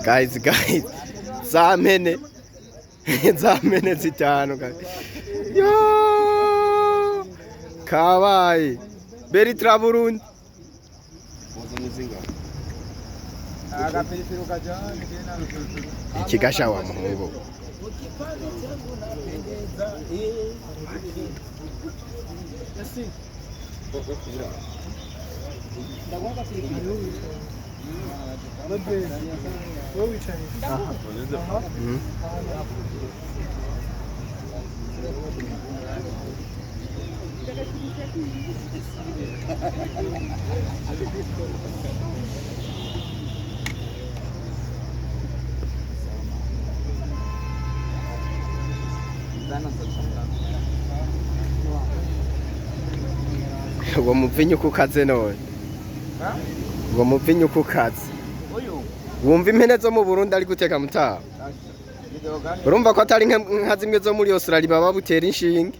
guys zampene zampene zitanu guys yo kabaye Beritra Burundi ikigasha wa muhungu uwo muvinyu kukaze none uwo muvinyu kukaze wumva impene zo mu Burundi ari guteka mutaha urumva ko atari nka zimwe zo muri Australia baba butera inshinge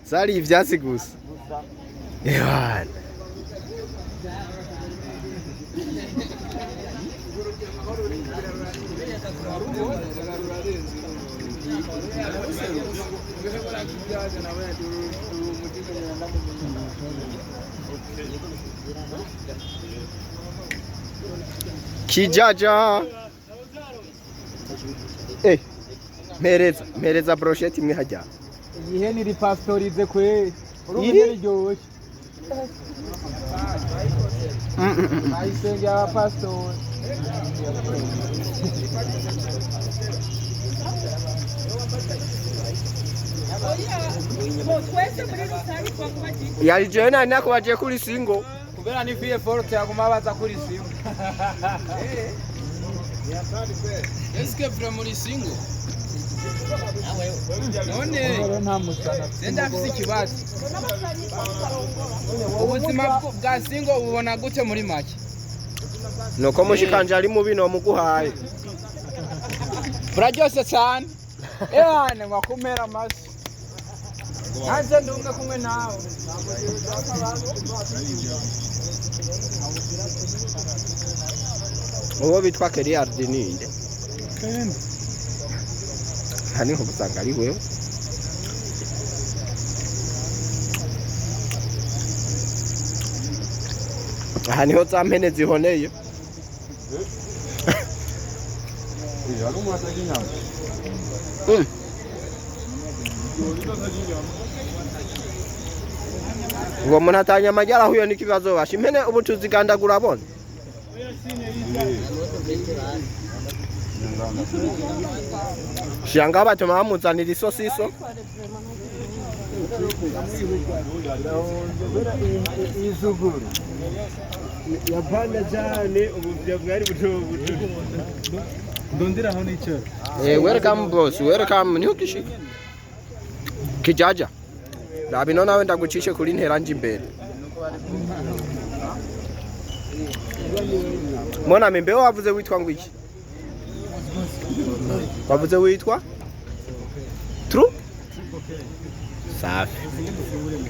zari ivyatsi gusa Kijaja mpereza brochette imwe hajya ihe ni pastorize kwe urumwe ryoshye ayisenge ya pastor yari jena nako baje kuri singo kubera ni vie forte yaguma baza kuri singo Eske muri singo none senda afise ikibazo ubuzima bwa singo ubona gute muri make nuko mushikanje ari mubi no muguhaye buraryose cyane ehane ngwakumera amasi nanze ndumwe kumwe nawe uwo bitwa Keriard ninde hani ho gusanga ari wewe aha niho zampene zihoneye uwo muntu atanya amajyara huyo n'ikibazo basha impene ubu tuzigandagura abona shanga batuma bamuzanira isosiso izuguru yapanda cyane ubu byari buto ndondira aho n'icyo welcome boss welcome niho kishika kijaja rabino nawe ndagucishe kuri nteranje imbere mona membe wavuze witwa ngwiki wavuze witwa True safi